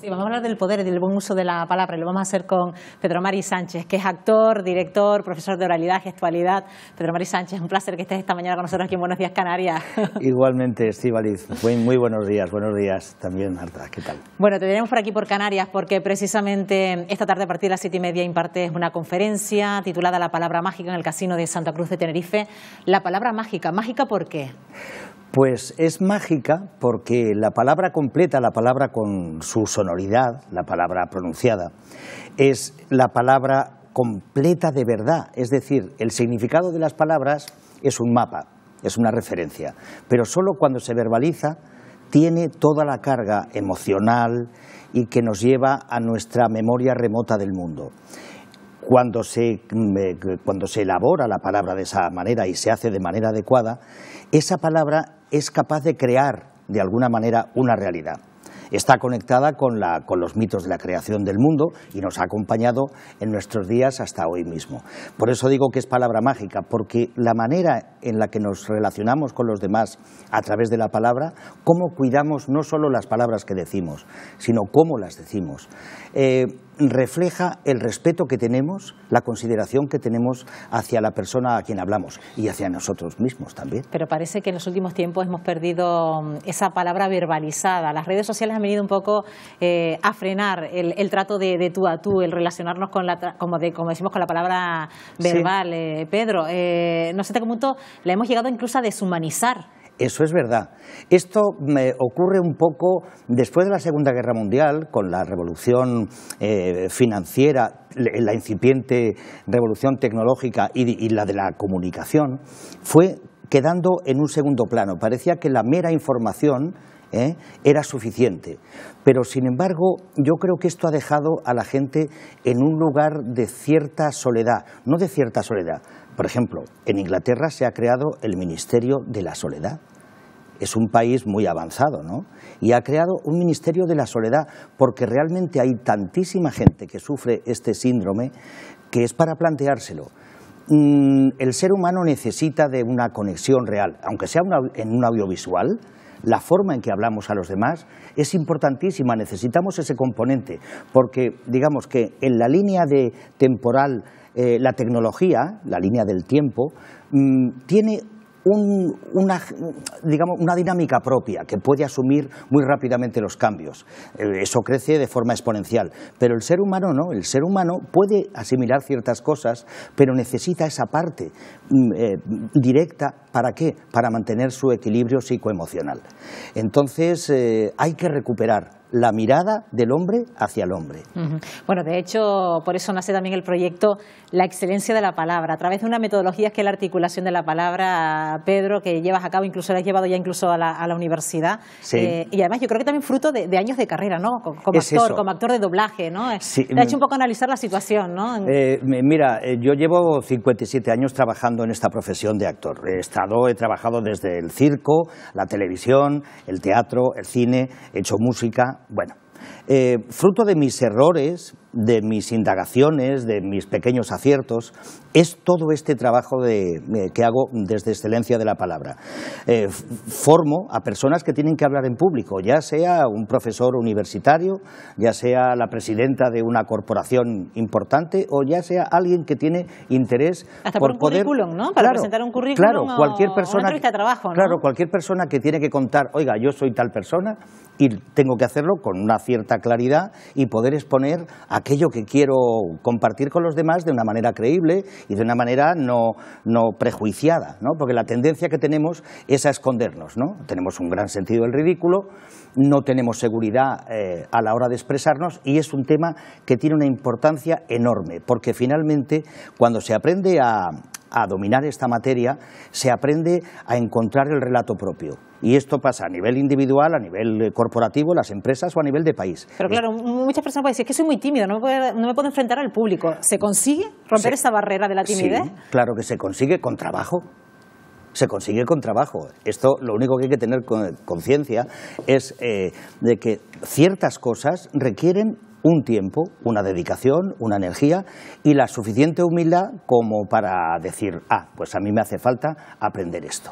Sí, vamos a hablar del poder y del buen uso de la palabra y lo vamos a hacer con Pedro Mari Sánchez, que es actor, director, profesor de oralidad, gestualidad. Pedro Mari Sánchez, un placer que estés esta mañana con nosotros aquí en Buenos Días Canarias. Igualmente, Estíbaliz. Muy buenos días también, Marta. ¿Qué tal? Bueno, te tenemos por aquí por Canarias porque precisamente esta tarde a partir de las 7:30 impartes una conferencia titulada La palabra mágica en el Casino de Santa Cruz de Tenerife. La palabra mágica, ¿mágica por qué? Pues es mágica porque la palabra completa, la palabra con su sonoridad, la palabra pronunciada, es la palabra completa de verdad. Es decir, el significado de las palabras es un mapa, es una referencia, pero solo cuando se verbaliza tiene toda la carga emocional y que nos lleva a nuestra memoria remota del mundo. Cuando se elabora la palabra de esa manera y se hace de manera adecuada, esa palabra es capaz de crear de alguna manera una realidad. Está conectada con los mitos de la creación del mundo y nos ha acompañado en nuestros días hasta hoy mismo. Por eso digo que es palabra mágica, porque la manera en la que nos relacionamos con los demás a través de la palabra, cómo cuidamos no solo las palabras que decimos, sino cómo las decimos, refleja el respeto que tenemos, la consideración que tenemos hacia la persona a quien hablamos y hacia nosotros mismos también. Pero parece que en los últimos tiempos hemos perdido esa palabra verbalizada. Las redes sociales han venido un poco a frenar el trato de tú a tú, el relacionarnos con como decimos, con la palabra verbal. Sí. Pedro, no sé hasta qué punto la hemos llegado incluso a deshumanizar. Eso es verdad. Esto ocurre un poco después de la Segunda Guerra Mundial, con la revolución financiera, la incipiente revolución tecnológica y la de la comunicación, fue quedando en un segundo plano. Parecía que la mera información era suficiente. Pero, sin embargo, yo creo que esto ha dejado a la gente en un lugar de cierta soledad, no de cierta soledad. Por ejemplo, en Inglaterra se ha creado el Ministerio de la Soledad. Es un país muy avanzado, ¿no? Y ha creado un Ministerio de la Soledad porque realmente hay tantísima gente que sufre este síndrome que es para planteárselo. El ser humano necesita de una conexión real, aunque sea en un audiovisual. La forma en que hablamos a los demás es importantísima, necesitamos ese componente, porque digamos que en la línea temporal, la tecnología, la línea del tiempo, tiene una dinámica propia que puede asumir muy rápidamente los cambios. Eso crece de forma exponencial, pero el ser humano no. El ser humano puede asimilar ciertas cosas, pero necesita esa parte directa. ¿Para qué? Para mantener su equilibrio psicoemocional. Entonces hay que recuperar la mirada del hombre hacia el hombre. Bueno, de hecho, por eso nace también el proyecto La excelencia de la palabra, a través de una metodología que es la articulación de la palabra, Pedro, que llevas a cabo, incluso la has llevado ya incluso a la universidad. Sí. Y además yo creo que también fruto de años de carrera, ¿no? Como actor de doblaje, ¿no? Sí. Te ha hecho un poco analizar la situación, ¿no? Mira, yo llevo 57 años trabajando en esta profesión de actor. He trabajado desde el circo, la televisión, el teatro, el cine, he hecho música. Bueno, fruto de mis errores, de mis indagaciones, de mis pequeños aciertos, es todo este trabajo que hago desde excelencia de la palabra. Formo a personas que tienen que hablar en público, ya sea un profesor universitario, ya sea la presidenta de una corporación importante o ya sea alguien que tiene interés hasta por un currículum, ¿no? Para presentar un currículum o una entrevista de trabajo, ¿no? Claro, cualquier persona que tiene que contar, oiga, yo soy tal persona y tengo que hacerlo con una cierta claridad y poder exponer aquello que quiero compartir con los demás de una manera creíble y de una manera no prejuiciada, ¿no? Porque la tendencia que tenemos es a escondernos, ¿no? Tenemos un gran sentido del ridículo, no tenemos seguridad a la hora de expresarnos y es un tema que tiene una importancia enorme, porque finalmente cuando se aprende a dominar esta materia, se aprende a encontrar el relato propio. Y esto pasa a nivel individual, a nivel corporativo, las empresas o a nivel de país. Pero claro, muchas personas pueden decir que soy muy tímido, no me puedo enfrentar al público. ¿Se consigue romper esa barrera de la timidez? Sí, claro que se consigue con trabajo. Se consigue con trabajo. Esto, lo único que hay que tener conciencia es de que ciertas cosas requieren un tiempo, una dedicación, una energía y la suficiente humildad como para decir, pues a mí me hace falta aprender esto.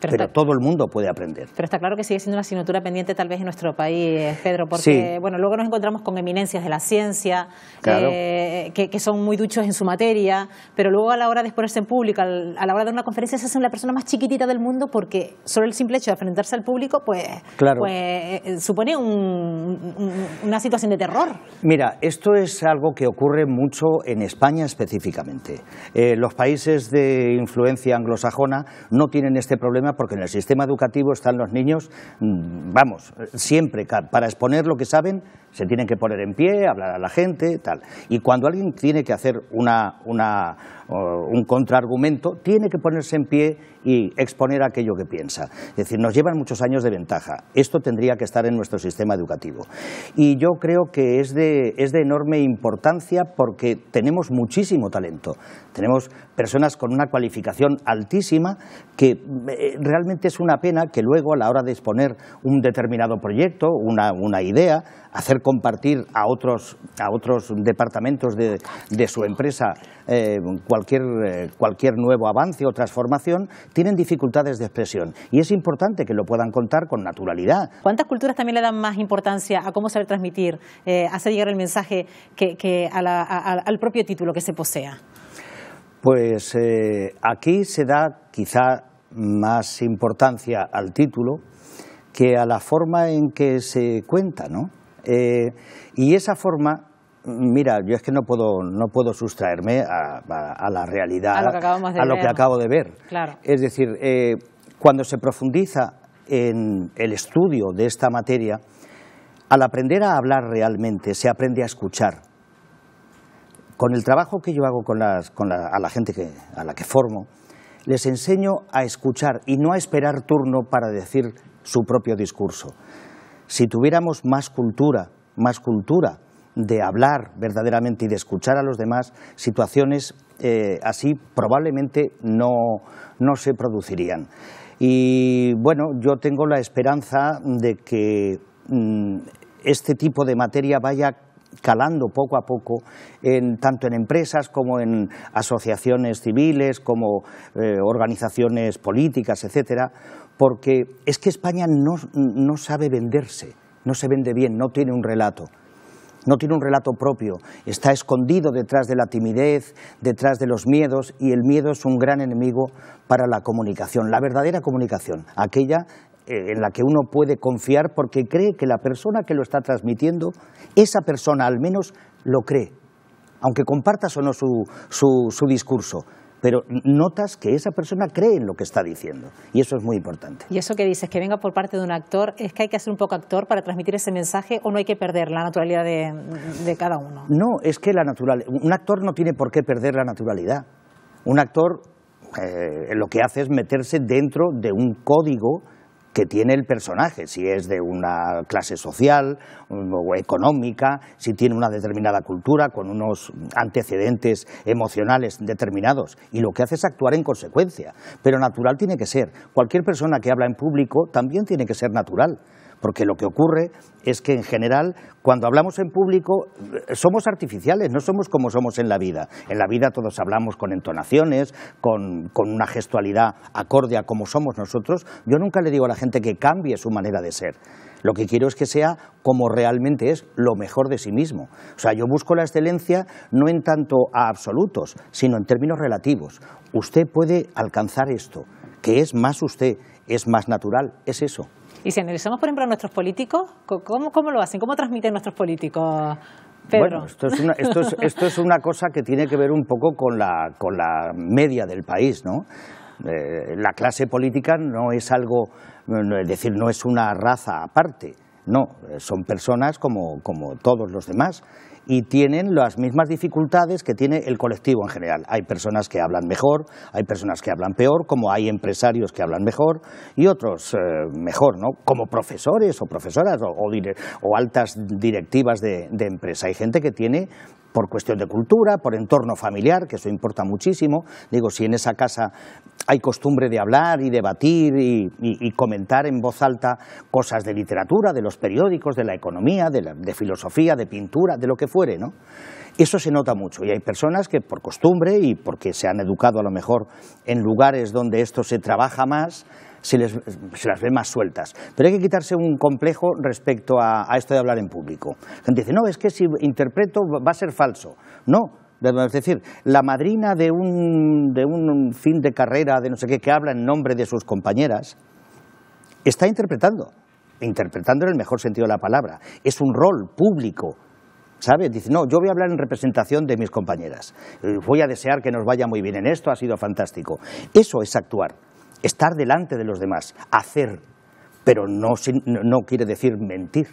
pero todo el mundo puede aprender. Pero está claro que sigue siendo una asignatura pendiente tal vez en nuestro país, Pedro, porque sí. Bueno, luego nos encontramos con eminencias de la ciencia, claro. que son muy duchos en su materia, pero luego a la hora de exponerse en público, a la hora de dar una conferencia, se hace la persona más chiquitita del mundo, porque solo el simple hecho de enfrentarse al público pues supone una situación de terror. Mira, esto es algo que ocurre mucho en España específicamente. Los países de influencia anglosajona no tienen este problema porque en el sistema educativo están los niños, vamos, siempre para exponer lo que saben se tienen que poner en pie, hablar a la gente, tal. Y cuando alguien tiene que hacer un contraargumento, tiene que ponerse en pie y exponer aquello que piensa. Es decir, nos llevan muchos años de ventaja. Esto tendría que estar en nuestro sistema educativo. Y yo creo que es de enorme importancia porque tenemos muchísimo talento. Tenemos personas con una cualificación altísima que realmente es una pena que luego a la hora de exponer un determinado proyecto, una idea, hacer compartir a otros departamentos de su empresa cualquier nuevo avance o transformación, tienen dificultades de expresión. Y es importante que lo puedan contar con naturalidad. ¿Cuántas culturas también le dan más importancia a cómo saber transmitir, hacer llegar el mensaje que al propio título que se posea? Pues aquí se da quizá más importancia al título que a la forma en que se cuenta, ¿no? Y esa forma, mira, yo es que no puedo sustraerme a la realidad, a lo que acabo de ver. Claro. Es decir, cuando se profundiza en el estudio de esta materia, al aprender a hablar realmente, se aprende a escuchar. Con el trabajo que yo hago a la gente a la que formo, les enseño a escuchar y no a esperar turno para decir su propio discurso. Si tuviéramos más cultura de hablar verdaderamente y de escuchar a los demás, situaciones así probablemente no se producirían. Y bueno, yo tengo la esperanza de que este tipo de materia vaya calando poco a poco, tanto en empresas como en asociaciones civiles, como organizaciones políticas, etcétera, porque es que España no sabe venderse, no se vende bien, no tiene un relato. No tiene un relato propio, está escondido detrás de la timidez, detrás de los miedos, y el miedo es un gran enemigo para la comunicación, la verdadera comunicación, aquella en la que uno puede confiar porque cree que la persona que lo está transmitiendo, esa persona al menos lo cree, aunque compartas o no su discurso. Pero notas que esa persona cree en lo que está diciendo, y eso es muy importante. Y eso que dices, que venga por parte de un actor, ¿es que hay que ser un poco actor para transmitir ese mensaje o no hay que perder la naturalidad de cada uno? No, es que un actor no tiene por qué perder la naturalidad. Un actor lo que hace es meterse dentro de un código que tiene el personaje, si es de una clase social o económica, si tiene una determinada cultura con unos antecedentes emocionales determinados, y lo que hace es actuar en consecuencia, pero natural tiene que ser. Cualquier persona que habla en público también tiene que ser natural, porque lo que ocurre es que en general cuando hablamos en público somos artificiales, no somos como somos en la vida. En la vida todos hablamos con entonaciones, con una gestualidad acorde a como somos nosotros. Yo nunca le digo a la gente que cambie su manera de ser. Lo que quiero es que sea como realmente es, lo mejor de sí mismo. O sea, yo busco la excelencia no en tanto a absolutos, sino en términos relativos. Usted puede alcanzar esto, que es más usted, es más natural, es eso. Y si analizamos, por ejemplo, a nuestros políticos, ¿cómo lo hacen? ¿Cómo transmiten nuestros políticos, Pedro? Bueno, esto es una cosa que tiene que ver un poco con la media del país, ¿no? La clase política no es algo, es decir, no es una raza aparte, no, son personas como todos los demás y tienen las mismas dificultades que tiene el colectivo en general. Hay personas que hablan mejor, hay personas que hablan peor, como hay empresarios que hablan mejor y otros mejor, ¿no? Como profesores o profesoras o altas directivas de empresa. Hay gente que tiene, por cuestión de cultura, por entorno familiar, que eso importa muchísimo. Digo, si en esa casa hay costumbre de hablar y debatir y comentar en voz alta cosas de literatura, de los periódicos, de la economía, de filosofía, de pintura, de lo que fuere, ¿no? Eso se nota mucho y hay personas que por costumbre y porque se han educado a lo mejor en lugares donde esto se trabaja más, se las ve más sueltas. Pero hay que quitarse un complejo respecto a esto de hablar en público. La gente dice, no, es que si interpreto va a ser falso. No, es decir, la madrina de un fin de carrera, de no sé qué, que habla en nombre de sus compañeras, está interpretando en el mejor sentido de la palabra. Es un rol público, ¿sabes? Dice, no, yo voy a hablar en representación de mis compañeras. Voy a desear que nos vaya muy bien en esto, ha sido fantástico. Eso es actuar. Estar delante de los demás, hacer, pero no quiere decir mentir.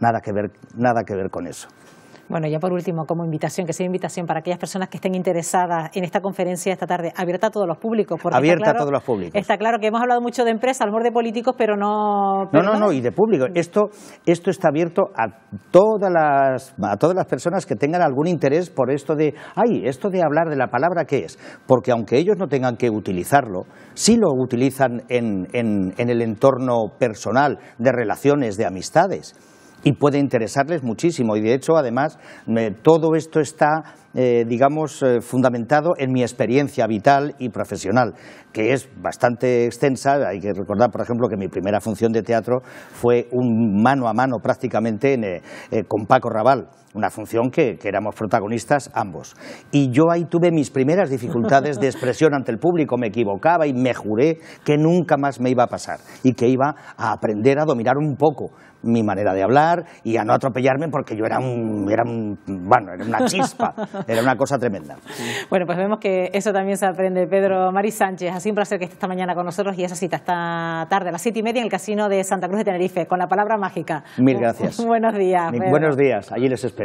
Nada que ver con eso. Bueno, ya por último, como invitación, que sea invitación para aquellas personas que estén interesadas en esta conferencia esta tarde, abierta a todos los públicos. Abierta a todos los públicos. Está claro que hemos hablado mucho de empresas, a lo mejor de políticos, pero no... No, y de público. Esto está abierto a todas las personas que tengan algún interés por esto de hablar de la palabra, ¿qué es? Porque aunque ellos no tengan que utilizarlo, sí lo utilizan en el entorno personal, de relaciones, de amistades. Y puede interesarles muchísimo. Y de hecho, además, todo esto está, fundamentado en mi experiencia vital y profesional, que es bastante extensa. Hay que recordar, por ejemplo, que mi primera función de teatro fue un mano a mano prácticamente con Paco Raval. Una función que éramos protagonistas ambos. Y yo ahí tuve mis primeras dificultades de expresión ante el público, me equivocaba y me juré que nunca más me iba a pasar y que iba a aprender a dominar un poco mi manera de hablar y a no atropellarme, porque yo era una chispa, era una cosa tremenda. Bueno, pues vemos que eso también se aprende. Pedro Mari Sánchez, ha sido un placer que esté esta mañana con nosotros y esa cita esta tarde a las 7:30 en el Casino de Santa Cruz de Tenerife, con la palabra mágica. Mil gracias. Buenos días. Buenos días, allí les espero.